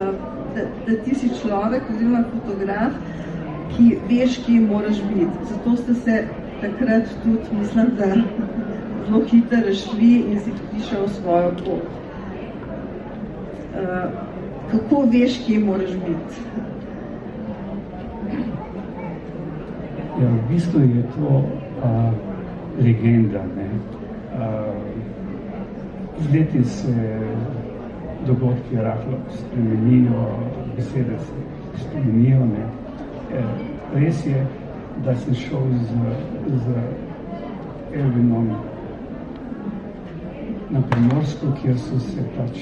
Da ti si človek oziroma fotograf, ki veš, kje moraš biti. Zato ste se takrat tudi, mislim, da zelo hitro razšli in si tudi šel svojo pot. Kako veš, kje moraš biti? Ja, v bistvu je to legenda. Z leti se dogodki rahlo spremenijo, besede se spremenijo. Res je, da sem šel z Ervinom na Primorsko, kjer so se pač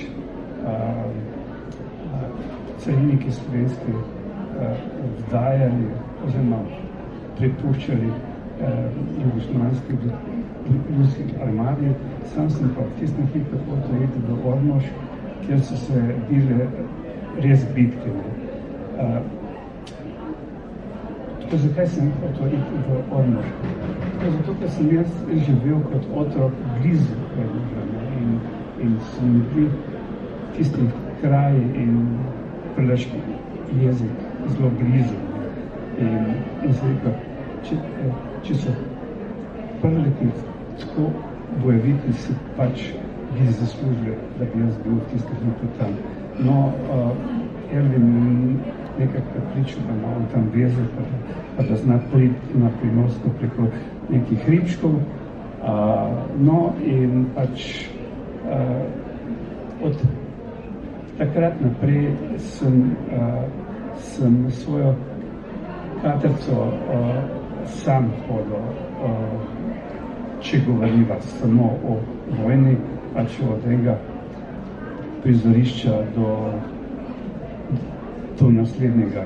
cariniki slovenski vdajali oziroma prepuščali jugoslovanski ruski armadi. Sam sem pa v tistem hipu hotel iti do Ormož, kjer so se bile res bitke. Zakaj sem hotel iti v Ormož? Zato, ker sem jaz živel kot otrok blizu Ormoža in so mi bili tisti kraji in Prleški jezik zelo blizu. In se rekel, če so Prleki tako bojeviti, si pač bi zaslužili, da bi jaz bil v tistih hipu tam. No, Ervin nekaj prepričal, da ima on tam veze, pa da zna priti na Primorsko preko nekih hribčkov. No, in pač od takrat naprej sem svojo katerco sam hodil, če govoriva samo o vojni, pač od tega prizorišča do naslednjega.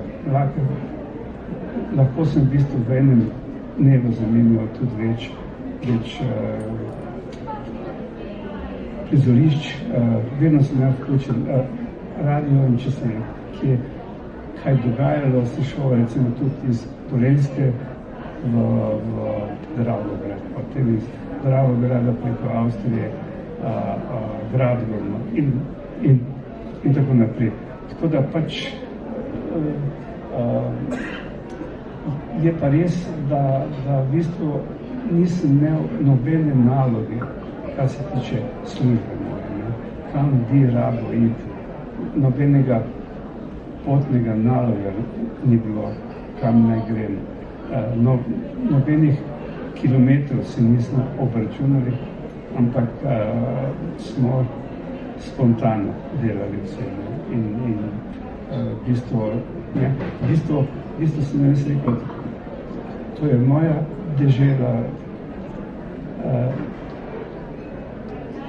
Lahko sem v bistvu v enem dnevu zamenjal tudi več prizorišč. Vedno sem imel vključen radio in če sem kje kaj dogajalo, sem šel recimo tudi iz Dolenjske v Dravograd, potem iz Dravograda preko Avstrije, Gradgorno in tako naprej. Tako da pač je pa res, da v bistvu nisem imel nobene naloge, kar se tiče službe moje, kam bi rabo iti. Nobenega potnega naloga ni bilo, kam naj grem. Nobenih kilometrov se nismo obračunali, ampak smo spontano delali vse. In v bistvu sem jaz rekel, to je moja dežela,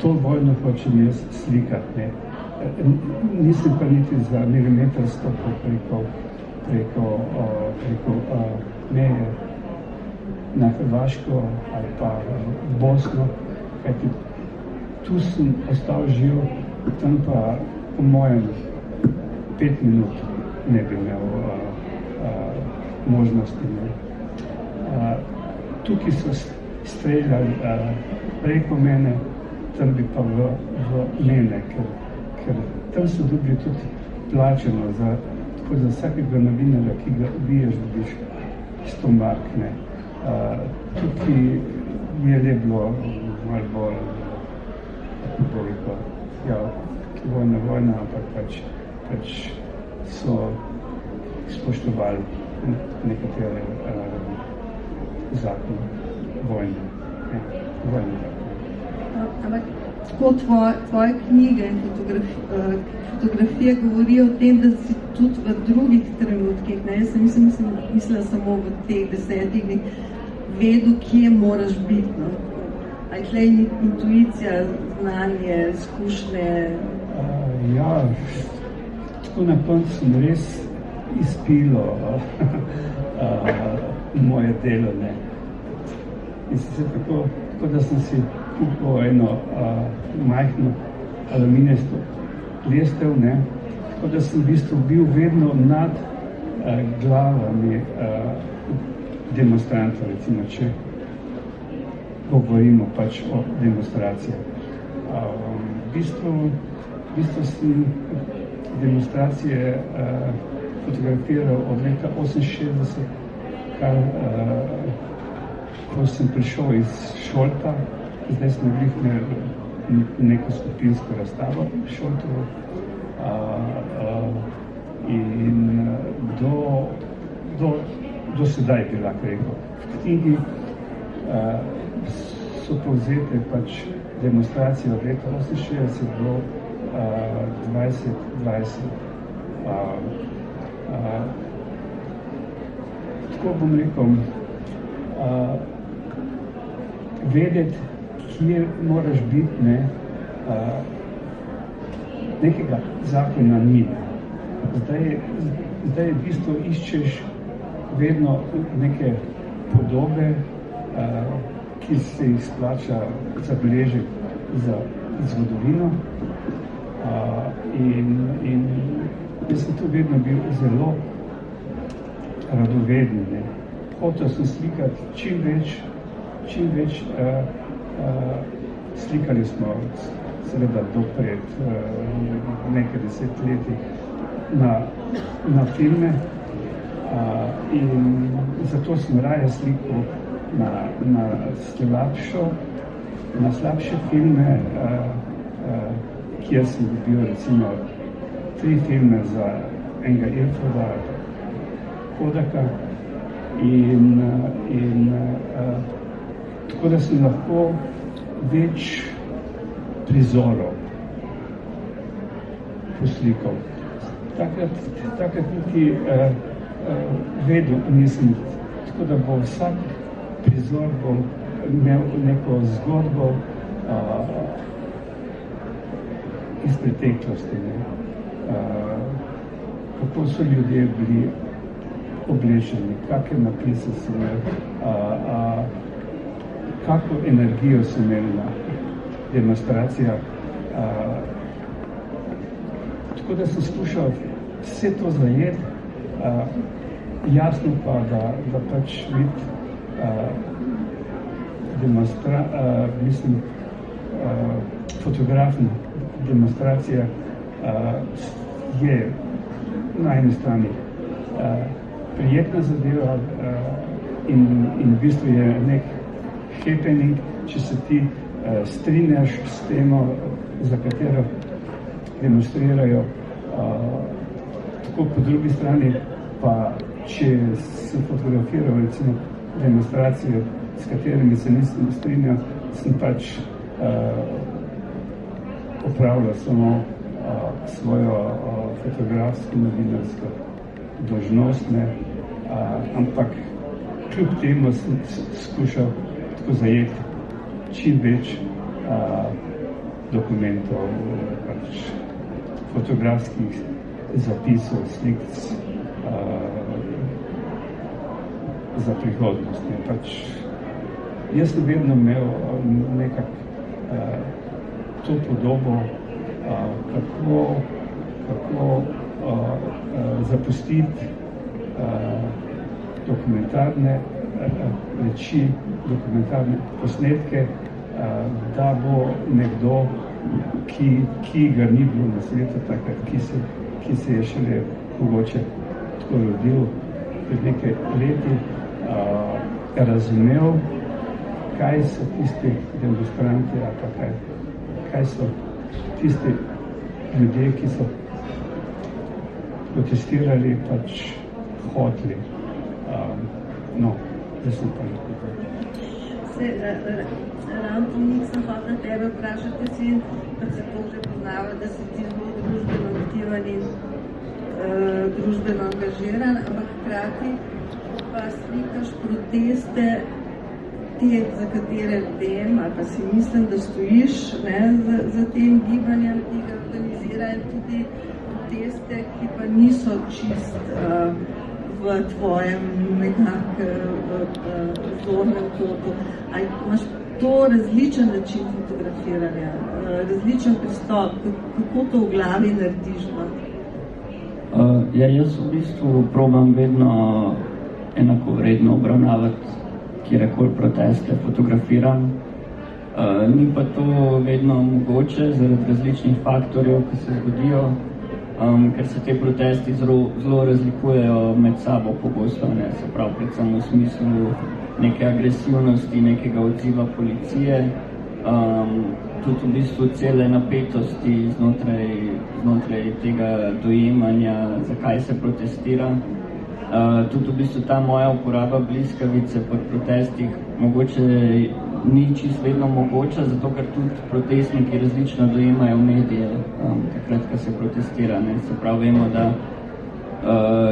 to vojno hočem jaz slikati. Nisem pa niti za milimeter stopil preko meje na Hrvaško ali pa v Bosno, kajti tu sem ostal živ, tam pa po mojem 5 minut ne bi imel možnosti. Tukaj so streljali preko mene, tam bi pa v mene, ker tam so dobili tudi plačeno tako za vsakega novinarja, ki ga ubiješ, dobiš 100 mark. Tukaj je le bilo malo bolj, kako rekel, ja, vojna, ampak pač so spoštovali nekatere zakone vojne. Ampak tako tvoje knjige in fotografije govorijo o tem, da si tudi v drugih trenutkih, jaz nisem mislila samo v teh 10 dneh, vedel, kje moraš biti. A je tle intuicija, znanje, izkušnje? Ja, tako na koncu sem res izpilo moje delo. In sicer tako, da sem si kupil eno majhno aluminijasto lestev, tako da sem v bistvu bil vedno nad glavami demonstrantov, recimo, če govorimo pač o demonstracijah. V bistvu sem demonstracije fotografiral od leta 1968, kar ko sem prišel iz Šolta, zdaj smo imeli neko skupinsko razstavo v Šoltovu in do sedaj bi lahko rekel. V knjigi so povzete pač demonstracije od leta 1968 do 2020. Tako bom rekel, vedeti, kje moraš biti, nekega zakona ni. Zdaj v bistvu iščeš vedno neke podobe, ki se jih splača zabeležiti za zgodovino. In jaz sem tu vedno bil zelo radoveden. Hotel sem slikati čim več, slikali smo seveda dopred nekaj desetletij na filme in zato sem raje slikal na slabše filme, kjer sem dobil recimo 3 filme za enega Ilfoda, Kodaka in tako da sem lahko več prizorov poslikal. Takrat niti vedel nisem, tako da bo vsak prizor bo imel neko zgodbo iz preteklosti. Kako so ljudje bili oblečeni, kakšne napise so imeli, kakšno energijo so imeli na demonstracijah. Tako da sem skušal vse to zajeti, jasno pa, da pač vidi fotograf na demonstracijah je na eni strani prijetna zadeva in v bistvu je nek happening, če se ti strinjaš s temo, za katero demonstrirajo. Tako po drugi strani pa, če sem fotografiral recimo demonstracije, s katerimi se nisem strinjal, sem pač opravljal samo svojo fotografsko novinarsko dolžnost, ampak kljub temu sem skušal tako zajeti čim več dokumentov, pač fotografskih zapisov, slik za prihodnost. Pač jaz sem vedno imel nekako to podobo, kako zapustiti dokumentarne reči, dokumentarne posnetke, da bo nekdo, ki ga ni bilo na svetu takrat, ki se je šele mogoče tako rodil pred nekaj leti, razumel, kaj so tisti demonstranti, kaj so tisti ljudje, ki so protestirali, pač hoteli. Zdaj sem pa lahko tako. Ravno to nisem hotela tebe vprašati, pa se to že poznava, da si ti zelo družbeno aktiven in družbeno angažiran, ampak hkrati pa slikaš proteste, za katere vem, ali pa si mislim, da stojiš za tem gibanjem, ki ga organizira, in tudi proteste, ki pa niso čist v tvojem vzornem toku. Ali imaš to različen način fotografiranja, različen pristop, kako to v glavi narediš? Jaz v bistvu probam vedno enakovredno obravnavati kjerekoli proteste, fotografiram. Ni pa to vedno mogoče zaradi različnih faktorjev, ki se zgodijo. ker se te protesti zelo razlikujejo med sabo pogosto, ne, se pravi predvsem v smislu neke agresivnosti, nekega odziva policije, tudi v bistvu cele napetosti znotraj tega dojemanja, zakaj se protestira. Tudi v bistvu ta moja uporaba bliskavice pri protestih mogoče ni čisto vedno mogoča, zato ker tudi protestniki različno dojemajo medije, takrat, ko se protestira. Ne. Se pravi, vemo, da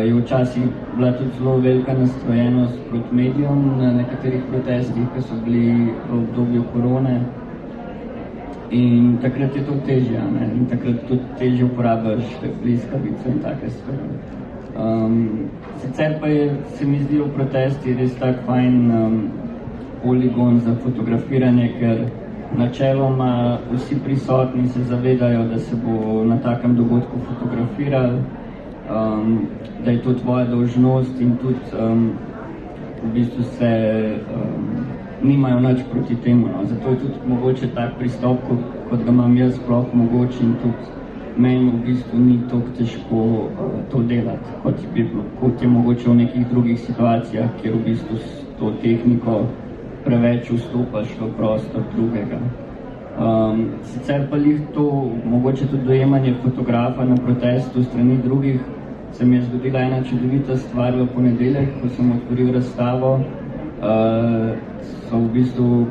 je včasih bila tudi zelo velika nastrojenost proti medijem na nekaterih protestih, ki so bili v obdobju korone. In takrat je to težje, ne? In takrat tudi težje uporabiš bliskavico in take stvari. Sicer pa se mi zdi v protesti res tak fajn poligon za fotografiranje, ker načeloma vsi prisotni se zavedajo, da se bo na takem dogodku fotografiral, da je to tvoja dolžnost in tudi v bistvu se nimajo nič proti temu. No. Zato je tudi mogoče tak pristop, kot ga imam jaz, sploh mogoče in tudi meni v bistvu ni toliko težko to delati, kot je mogoče v nekih drugih situacijah, kjer v bistvu s to tehniko preveč vstopaš v prostor drugega. Sicer pa lih to, mogoče tudi dojemanje fotografa na protestu strani drugih, se mi je zgodila ena čudovita stvar v ponedeljek, ko sem otvoril razstavo. So v bistvu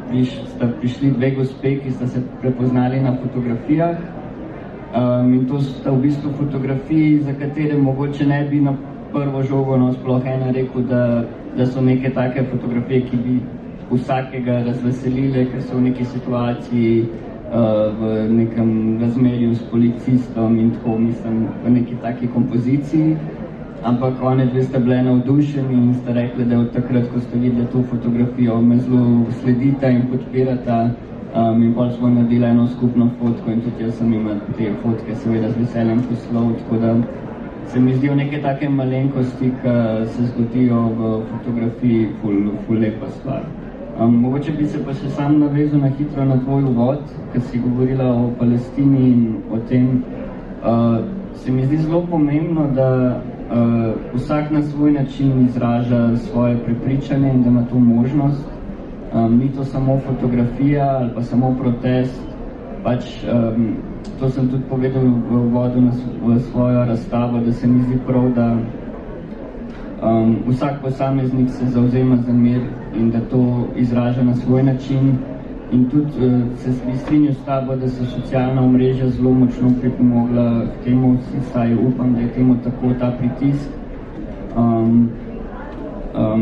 prišli dve gospe, ki sta se prepoznali na fotografijah. In to sta v bistvu fotografiji, za katere mogoče ne bi na prvo žogo sploh ena rekel, da so neke take fotografije, ki bi vsakega razveselile, ker so v neki situaciji, v nekem razmerju s policistom in tako, mislim, v neki taki kompoziciji. Ampak one dve sta bile navdušeni in sta rekli, da od takrat, ko sta videli to fotografijo, me zelo sledita in podpirata. In pol smo naredili eno skupno fotko in tudi jaz sem imel te fotke seveda z veseljem poslal, tako da se mi zdijo neke take malenkosti, ki se zgodijo v fotografiji, ful lepa stvar. Mogoče bi se pa še sam navezal na hitro na tvoj uvod, ker si govorila o Palestini in o tem. Se mi zdi zelo pomembno, da vsak na svoj način izraža svoje prepričanje in da ima to možnost. Ni to samo fotografija ali pa samo protest, pač to sem tudi povedal v uvodu v svojo razstavo, da se mi zdi prav, da vsak posameznik se zavzema za mir in da to izraža na svoj način in tudi se strinjam s tabo, da so socialna omrežja zelo močno pripomogla k temu, saj upam, da je temu tako ta pritisk.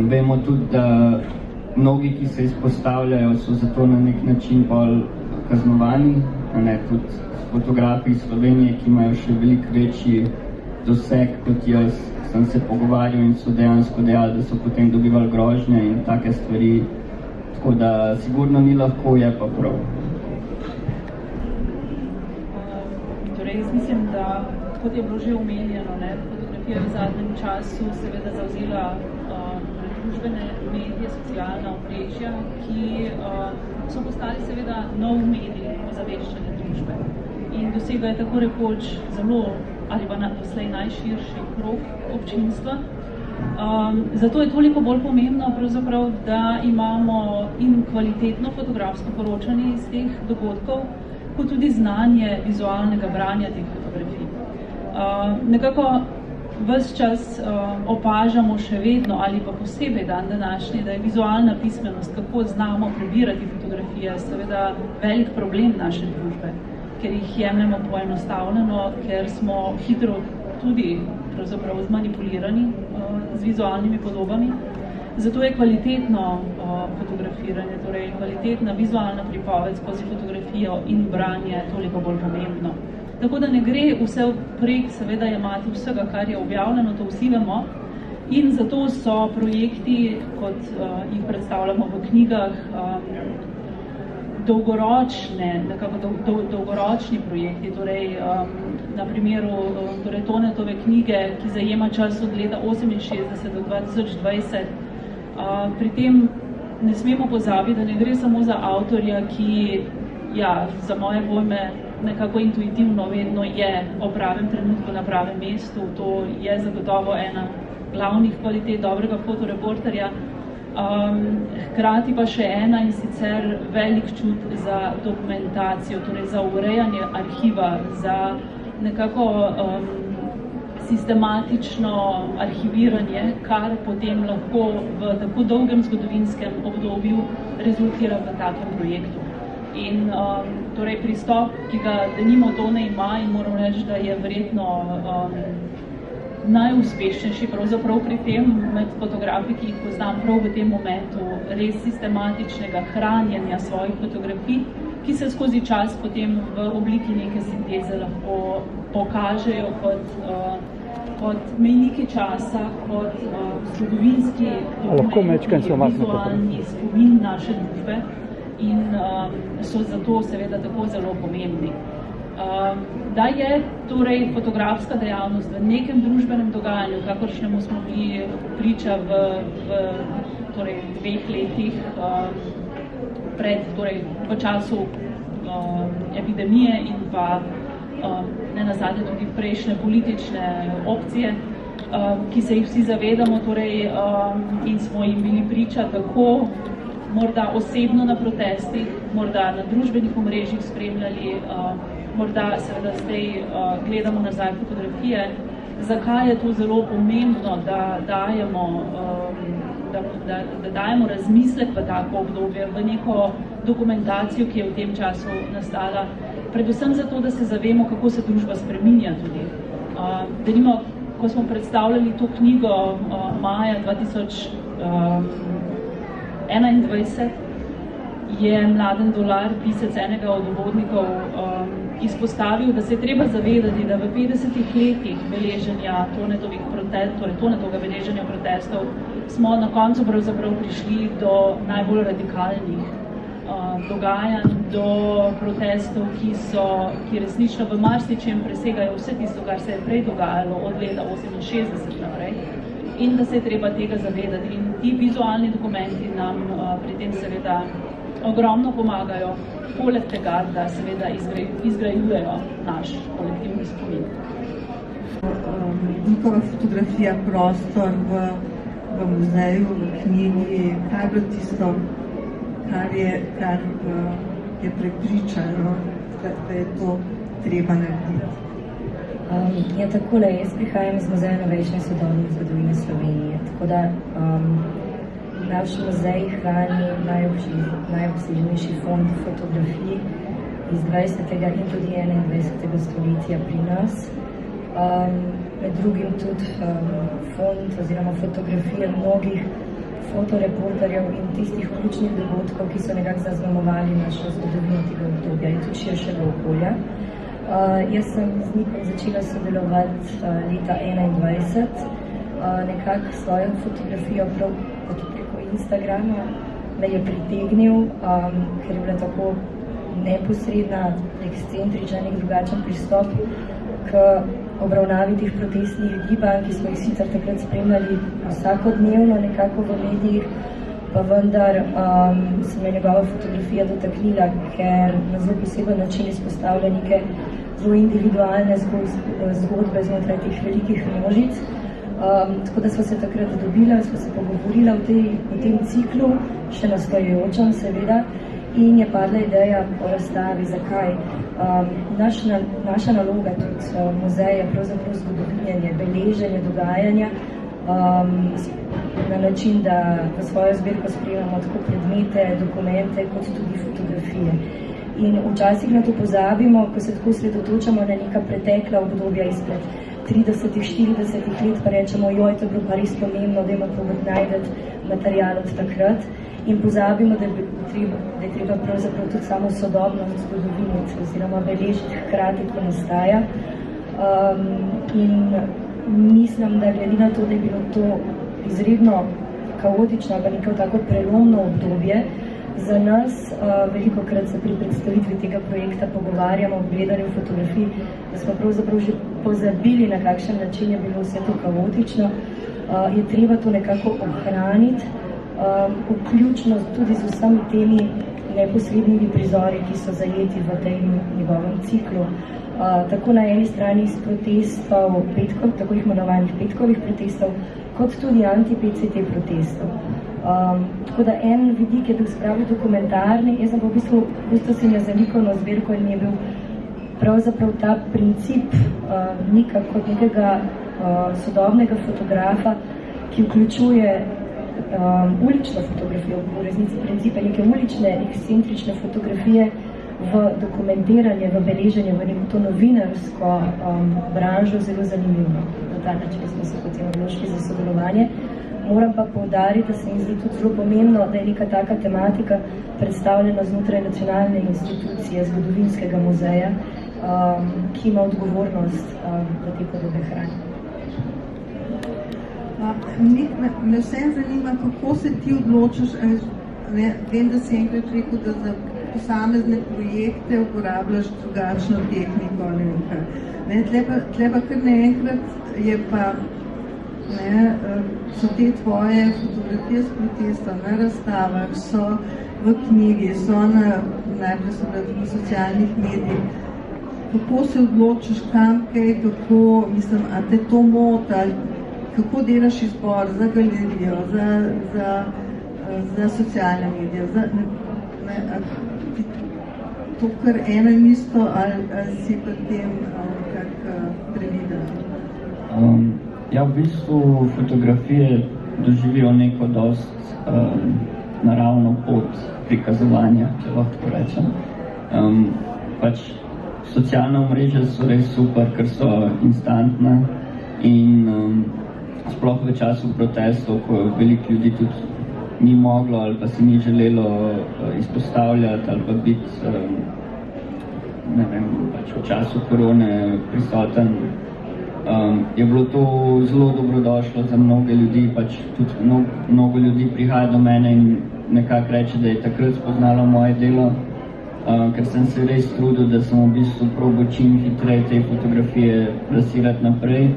Vemo tudi, da mnogi, ki se izpostavljajo, so zato na nek način bolj kaznovani, tudi fotografi iz Slovenije, ki imajo še veliko večji doseg kot jaz, sem se pogovarjal in so dejansko dejali, da so potem dobivali grožnje in take stvari, tako da sigurno ni lahko, je pa prav. Torej, jaz mislim, da kot je bilo že omenjeno, fotografija v zadnjem času seveda zavzela družbene medije, socialna omrežja, ki so postali seveda nov medij ozaveščanja družbe in dosegajo tako rekoč zelo ali pa doslej najširši krog občinstva. Zato je toliko bolj pomembno pravzaprav, da imamo in kvalitetno fotografsko poročanje iz teh dogodkov, kot tudi znanje vizualnega branja teh fotografij. Nekako ves čas opažamo še vedno ali pa posebej dan današnji, da je vizualna pismenost, kako znamo prebirati fotografije, seveda velik problem naše družbe, ker jih jemljemo poenostavljeno, ker smo hitro tudi pravzaprav zmanipulirani z vizualnimi podobami. Zato je kvalitetno fotografiranje, torej kvalitetna vizualna pripoved skozi fotografijo in branje toliko bolj pomembno. Tako da ne gre vse prek seveda jemati vsega, kar je objavljeno, to vsi vemo. In zato so projekti, kot jih predstavljamo v knjigah, dolgoročni projekti, torej na primeru Tonetove knjige, ki zajema čas od leta 1968 do 2020. Pri tem ne smemo pozabiti, da ne gre samo za avtorja, ki za moje pojme nekako intuitivno vedno je o pravem trenutku na pravem mestu. To je zagotovo ena glavnih kvalitet dobrega fotoreporterja. Hkrati pa še ena, in sicer velik čut za dokumentacijo, torej za urejanje arhiva, za nekako sistematično arhiviranje, kar potem lahko v tako dolgem zgodovinskem obdobju rezultira v takem projektu. In torej pristop, ki ga denimo Tone ima, in moram reči, da je verjetno najuspešnejši pravzaprav pri tem med fotografi, ki jih poznam prav v tem momentu, res sistematičnega hranjenja svojih fotografij, ki se skozi čas potem v obliki neke sinteze lahko pokažejo kot mejniki časa, kot zgodovinski vizualni spomin naše družbe in so zato seveda tako zelo pomembni. Da je torej fotografska dejavnost v nekem družbenem dogajanju, kakoršnemu smo bili priča v torej 2 letih v času epidemije in pa nenazadnje tudi prejšnje politične opcije, ki se jih vsi zavedamo, torej, in smo jim bili priča tako morda osebno na protestih, morda na družbenih omrežjih spremljali, morda seveda zdaj gledamo nazaj fotografije. Zakaj je to zelo pomembno, da dajemo razmislek v tako obdobje, v neko dokumentacijo, ki je v tem času nastala, predvsem zato, da se zavemo, kako se družba spreminja tudi. Denimo, ko smo predstavljali to knjigo maja 2021, je Mladen Dolar, pisec enega od uvodnikov, izpostavil, da se je treba zavedati, da v 50 letih beleženja Tonetovega beleženja protestov smo na koncu pravzaprav prišli do najbolj radikalnih dogajanj, do protestov, ki resnično v marsičem presegajo vse tisto, kar se je prej dogajalo od leta 68 naprej, in da se je treba tega zavedati. In ti vizualni dokumenti nam pri tem seveda ogromno pomagajo, poleg tega, da seveda izgrajujejo naš kolektivni spomin. Njihova fotografija, prostor v muzeju, v knjigi, kaj je bilo tisto, kar je prepričano, da je to treba narediti. Ja, takole, jaz prihajam iz Muzeja novejše in sodobne zgodovine Slovenije, tako da naš muzej hrani najobsežnejši fond fotografij iz 20. in tudi 21. stoletja pri nas. Med drugim tudi fond oziroma fotografije mnogih fotoreporterjev in tistih ključnih dogodkov, ki so nekako zaznamovali našo zgodovino tega obdobja in tudi širšega okolja. Jaz sem z njim začela sodelovati leta 2021, nekako svojo fotografijo prav preko Instagrama me je pritegnil, ker je bila tako neposredna, ekscentrična, nek drugačen pristop k obravnavi teh protestnih gibanj, ki smo jih sicer takrat spremljali vsakodnevno nekako v medijih, pa vendar se me njegova fotografija dotaknila, ker na zelo poseben način izpostavlja neke zelo individualne zgodbe znotraj teh velikih množic. Tako da smo se takrat dobila, smo se pogovorila v tem ciklu, še nastojajočem seveda, in je padla ideja o razstavi. Zakaj? Naša naloga tudi muzeja je pravzaprav zgodovinjenje, beleženje dogajanja na način, da v svojo zbirko sprejemamo tako predmete, dokumente, kot tudi fotografije. In včasih na to pozabimo, ko se tako sredotočamo na neka pretekla obdobja izpred 30-40 let, pa rečemo, joj, to je bilo pa res pomembno, da imamo probati najdeti material od takrat. In pozabimo, da je treba pravzaprav tudi samo sodobnost zgodoviniti oziroma beležiti hkrati, ko nastaja. In mislim, da glede na to, da je bilo to izredno kaotično, pa neko tako prelomno obdobje, za nas velikokrat se pri predstavitvi tega projekta pogovarjamo o gledanju fotografij, da smo pravzaprav že pozabili, na kakšen način je bilo vse to kaotično. Je treba to nekako ohraniti, vključno tudi z vsemi temi neposrednimi prizori, ki so zajeti v tem njegovem ciklu. Tako na eni strani iz protestov petkov, tako imenovanih petkovih protestov, kot tudi anti-PCT protestov. Tako da en vidik je bil spravi dokumentarni, jaz sem pa v bistvu se mi zalikovno zbirko in mi je bil pravzaprav ta princip Nika kot nekega sodobnega fotografa, ki vključuje ulično fotografijo, v resnici principe neke ulične, ekscentrične fotografije v dokumentiranje, v beleženje, v neko to novinarsko branžo zelo zanimivo. Na ta način smo se potem odločili za sodelovanje. Moram pa poudariti, da se mi zdi tudi zelo pomembno, da je neka taka tematika predstavljena znotraj nacionalne institucije, zgodovinskega muzeja, ki ima odgovornost za te podobe hrane. Me vse zanima, kako se ti odločiš, vem, da si enkrat rekel, da za posamezne projekte uporabljaš drugačno tehniko, tle pa kar naenkrat je pa, so te tvoje fotografije s protesta na razstavah, so v knjigi, so najprej so na socialnih medijih. Kako se odločiš, kam, kaj, kako, mislim, a te to mota, kako delaš izbor za galerijo, za socialne medije, to kar eno in isto, ali si pa tem kak previden? Ja, v bistvu fotografije doživijo neko dost naravno pot prikazovanja, če lahko tako rečem. Pač socialna omrežja so res super, ker so instantna in sploh v času protestov, ko veliko ljudi tudi ni moglo ali pa si ni želelo izpostavljati ali pa biti pač v času korone prisoten, je bilo to zelo dobrodošlo za mnoge ljudi, pač tudi mnogo ljudi prihaja do mene in nekako reče, da je takrat spoznalo moje delo, ker sem se res trudil, da sem v bistvu probal čim hitreje te fotografije plasirati naprej.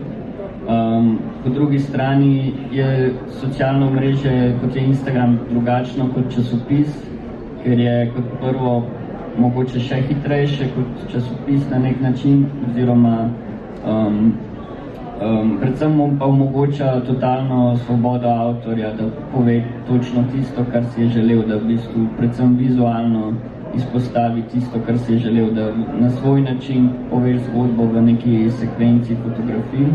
Po drugi strani je socialno mreže kot je Instagram drugačno kot časopis, ker je kot prvo mogoče še hitrejše kot časopis na nek način, oziroma predvsem pa omogoča totalno svobodo avtorja, da pove točno tisto, kar si je želel, da v bistvu predvsem vizualno izpostavi tisto, kar si je želel, da na svoj način poveš zgodbo v neki sekvenci fotografij,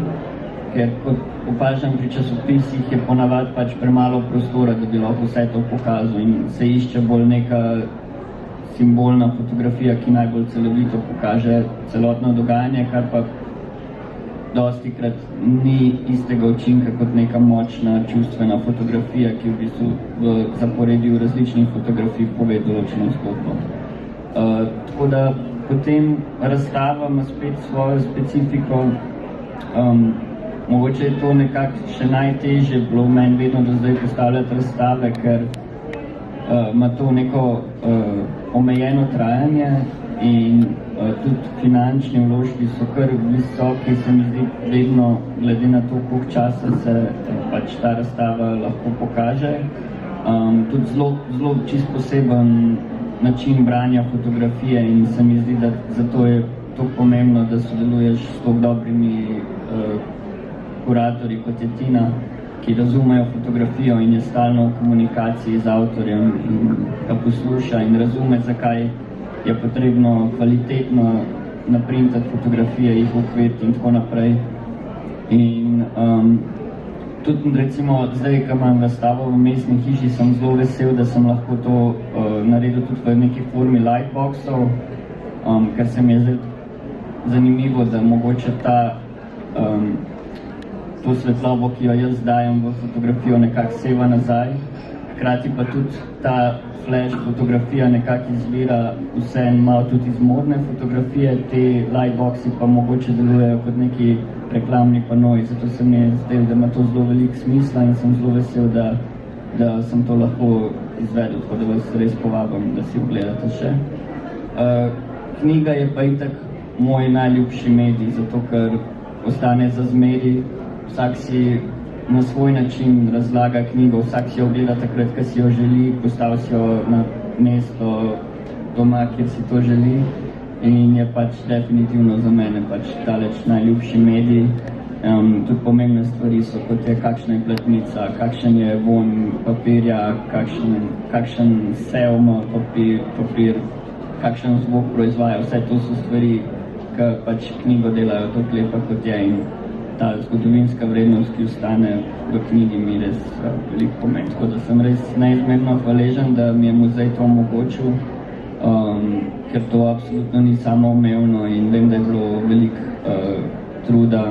ker kot opažam pri časopisih je ponavadi pač premalo prostora, da bi lahko vse to pokazal in se išče bolj neka simbolna fotografija, ki najbolj celovito pokaže celotno dogajanje, kar pa dostikrat ni istega učinka kot neka močna čustvena fotografija, ki v bistvu v zaporedju različnih fotografij pove določeno zgodbo. Tako da potem razstava ima spet svojo specifiko. Mogoče je to nekako še najtežje bilo meni vedno do zdaj postavljati razstave, ker ima to neko omejeno trajanje in tudi finančni vložki so kar visoki, se mi zdi vedno, glede na to, koliko časa se pač ta razstava lahko pokaže. Tudi zelo čisto poseben način branja fotografije in se mi zdi, da zato je to pomembno, da sodeluješ s tako dobrimi kuratorji kot je Tina, ki razumejo fotografijo in je stalno v komunikaciji z avtorjem in ga posluša in razume, zakaj je potrebno kvalitetno naprintati fotografije, jih okviriti in tako naprej. In tudi recimo zdaj, ko imam razstavo v mestni hiši, sem zelo vesel, da sem lahko to naredil tudi v neki formi lightboxov, ker se mi je zdaj zanimivo, da mogoče to svetlobo, ki jo jaz dajem v fotografijo, nekako seva nazaj. Hkrati pa tudi ta flash fotografija nekako izvira vse malo tudi iz modne fotografije, te lightboxi pa mogoče delujejo kot neki reklamni panoji, zato se mi je zdel, da ima to zelo veliko smisla in sem zelo vesel, da sem to lahko izvedel, tako da vas res povabim, da si ogledate še. Knjiga je pa itak moj najljubši medij, zato ker ostane za zmeri. Vsak si na svoj način razlaga knjigo, vsak si jo ogleda takrat, ko si jo želi, postavi si jo na mesto doma, kjer si to želi in je pač definitivno za mene pač daleč najljubši medij. Tudi pomembne stvari so, kot je kakšna je platnica, kakšen je von papirja, kakšen sev ima papir, kakšen zvok proizvaja, vse to so stvari, ki pač knjigo delajo toliko lepa, kot je, in ta zgodovinska vrednost, ki ostane v knjigi, mi res veliko pomeni. Tako da sem res neizmerno hvaležen, da mi je muzej to omogočil, ker to absolutno ni samoumevno in vem, da je bilo veliko truda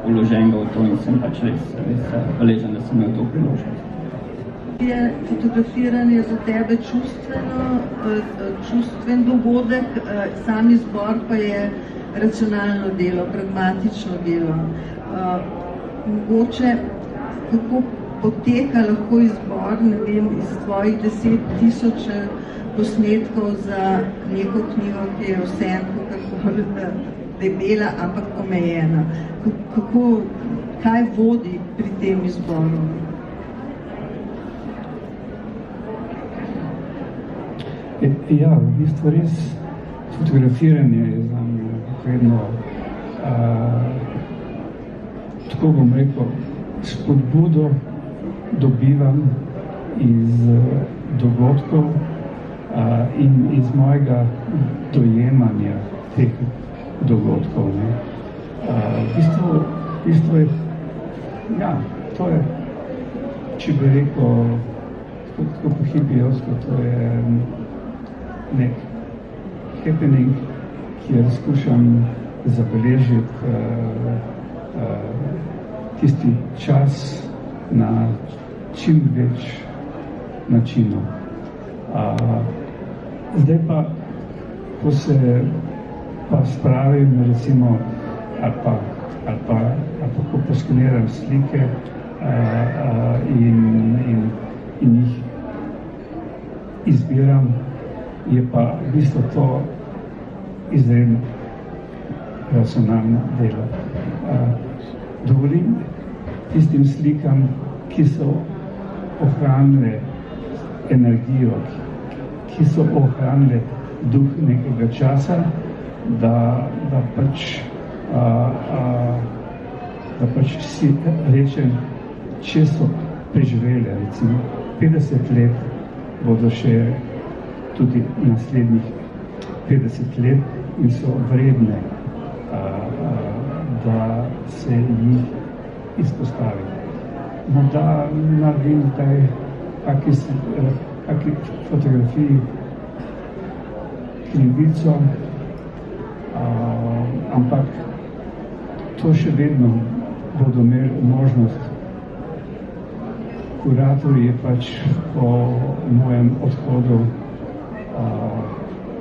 vloženega v to in sem pač res hvaležen, da sem imel to priložnost. Je fotografiranje za tebe čustven dogodek, sam izbor pa je racionalno delo, pragmatično delo. Mogoče, kako poteka lahko izbor, ne vem, iz tvojih 10,000 posnetkov za neko knjigo, ki je vseeno kakor debela, ampak omejena. Kaj vodi pri tem izboru? Ja, v bistvu res fotografiranje je za me vedno, tako bom rekel, spodbudo dobivam iz dogodkov in iz mojega dojemanja teh dogodkov. V bistvu je, ja, to je, če bi rekel, tako po hipijovsko, to je nek happening, kjer skušam zabeležiti tisti čas na čim več načinov. Zdaj pa, ko se pa spravim, recimo, ali pa ko poskeniram slike in jih izbiram, je pa v bistvu to izredno racionalno delo. Dovolim tistim slikam, ki so ohranile energijo, ki so ohranile duh nekega časa, da pač si rečem, če so preživele, recimo 50 let, bodo še tudi naslednjih 50 let in so vredne, da se jih izpostavi. Morda naredim kaki fotografiji krivico, ampak to še vedno bodo imeli možnost. Kuratorji pač po mojem odhodu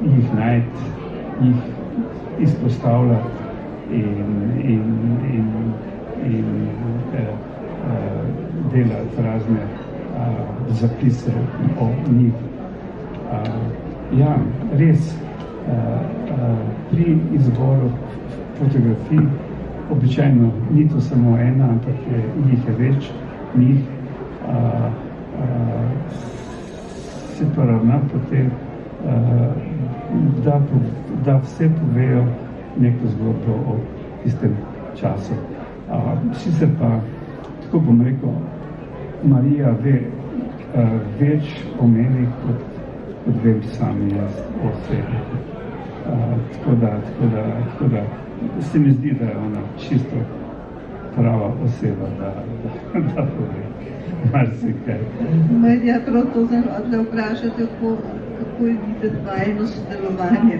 jih najti, jih izpostavljati in delati razne zapise o njih. Ja, res, pri izboru fotografij običajno ni to samo ena, ampak jih je več, njih se pa ravna potem, da vse povejo neko zgodbo o tistem času. Sicer pa, tako bom rekel, Marija ve več o meni, kot vem sami jaz o sebi. Tako da se mi zdi, da je ona čisto prava oseba, da pove marsikaj. Ja, prav to sem hodila vprašati, kako je videti vajno sodelovanje.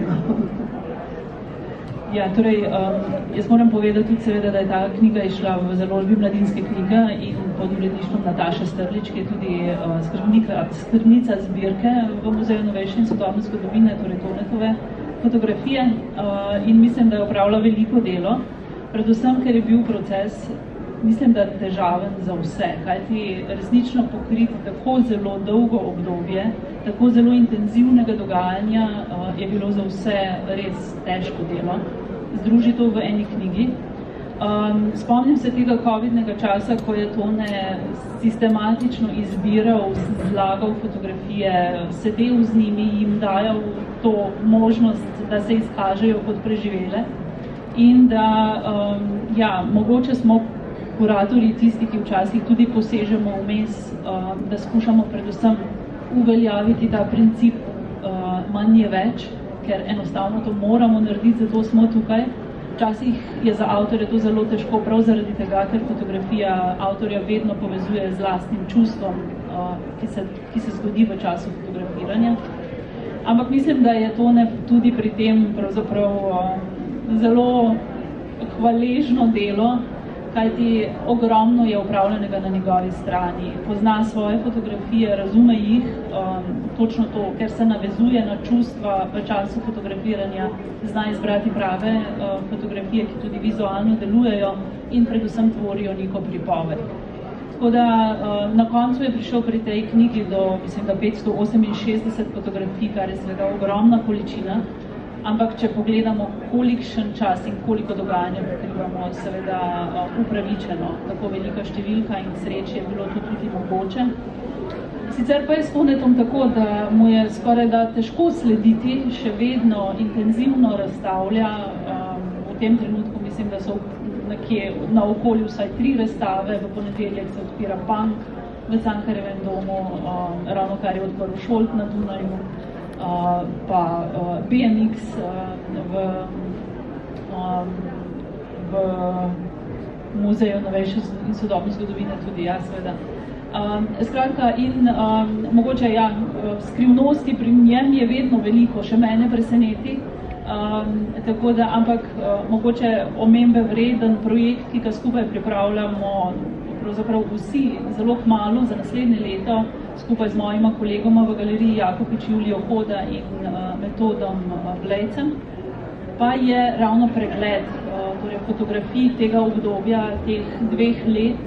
Ja, torej, jaz moram povedati tudi seveda, da je ta knjiga išla v založbi Mladinske knjige in pod uredništvom Nataše Strlič, ki je tudi skrbnica zbirke v Muzeju novejše in sodobne zgodovine, torej Tonetove fotografije, in mislim, da je opravila veliko delo, predvsem, ker je bil proces, mislim, da težaven za vse, kajti resnično pokriti tako zelo dolgo obdobje, tako zelo intenzivnega dogajanja je bilo za vse res težko delo. Združi to v eni knjigi. Spomnim se tega covidnega časa, ko je Tone sistematično izbiral, zlagal fotografije, sedel z njimi, jim dajal to možnost, da se izkažejo kot preživele. In da, mogoče smo kuratorji tisti, ki včasih tudi posežemo vmes, da skušamo predvsem uveljaviti ta princip manj je več, ker enostavno to moramo narediti, zato smo tukaj. Včasih je za avtorja to zelo težko, prav zaradi tega, ker fotografija avtorja vedno povezuje z lastnim čustvom, ki se zgodi v času fotografiranja. Ampak mislim, da je Tone tudi pri tem pravzaprav zelo hvaležno delo, kajti ogromno je upravljenega na njegovi strani. Pozna svoje fotografije, razume jih, točno to, ker se navezuje na čustva v času fotografiranja, zna izbrati prave fotografije, ki tudi vizualno delujejo in predvsem tvorijo neko pripoved. Tako da na koncu je prišel pri tej knjigi do, mislim, da 568 fotografij, kar je seveda ogromna količina, ampak če pogledamo, kolikšen čas in koliko dogajanja pokrivamo, seveda upravičeno, tako velika številka in sreče je bilo to tudi mogoče. Sicer pa je s Tonetom tako, da mu je skoraj da težko slediti, še vedno intenzivno razstavlja. V tem trenutku mislim, da so nekje na okolju vsaj 3 razstave, v ponedeljek se odpira Punk v Cankarjevem domu, ravno kar je odprl Šolt na Dunaju, pa BMX v Muzeju novejše in sodobne zgodovine tudi, seveda. Skratka, in mogoče, skrivnosti pri njem je vedno veliko, še mene preseneti, tako da, ampak mogoče omembe vreden projekt, ki ga skupaj pripravljamo, pravzaprav vsi zelo kmalu za naslednje leto, skupaj z mojima kolegoma v galeriji Jakopič Julijo Hoda in Metodom Blejcem, pa je ravno pregled torej fotografij tega obdobja, teh 2 let,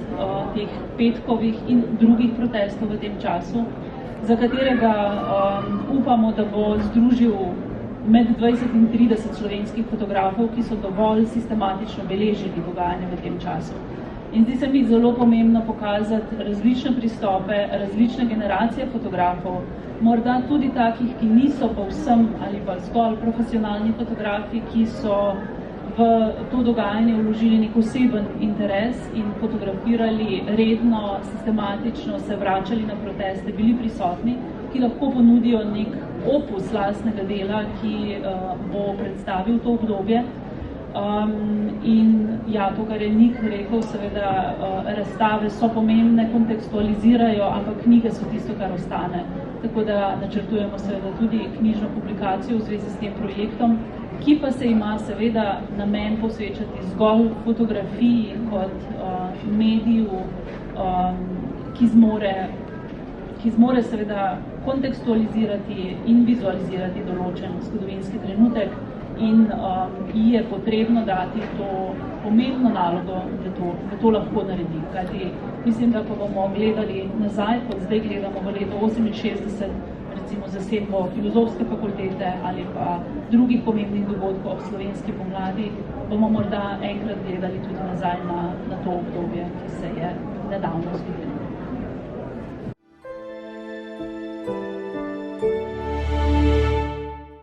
teh petkovih in drugih protestov v tem času, za katerega upamo, da bo združil med 20 in 30 slovenskih fotografov, ki so dovolj sistematično beležili dogajanje v tem času. In zdi se mi zelo pomembno pokazati različne pristope, različne generacije fotografov, morda tudi takih, ki niso povsem ali pa zgolj profesionalni fotografi, ki so v to dogajanje vložili nek oseben interes in fotografirali redno, sistematično, se vračali na proteste, bili prisotni, ki lahko ponudijo nek opus lastnega dela, ki bo predstavil to obdobje. In to, kar je Nik rekel, seveda razstave so pomembne, kontekstualizirajo, ampak knjige so tisto, kar ostane. Tako da načrtujemo seveda tudi knjižno publikacijo v zvezi s tem projektom, ki pa se ima seveda namen posvečati zgolj fotografiji kot mediju, ki zmore seveda kontekstualizirati in vizualizirati določen zgodovinski trenutek, in ji je potrebno dati to pomembno nalogo, da to lahko naredi. Kajti mislim, da ko bomo gledali nazaj, kot zdaj gledamo v leto 68, recimo zasedbo Filozofske fakultete ali pa drugih pomembnih dogodkov ob slovenski pomladi, bomo morda enkrat gledali tudi nazaj na to obdobje, ki se je nedavno zgodilo.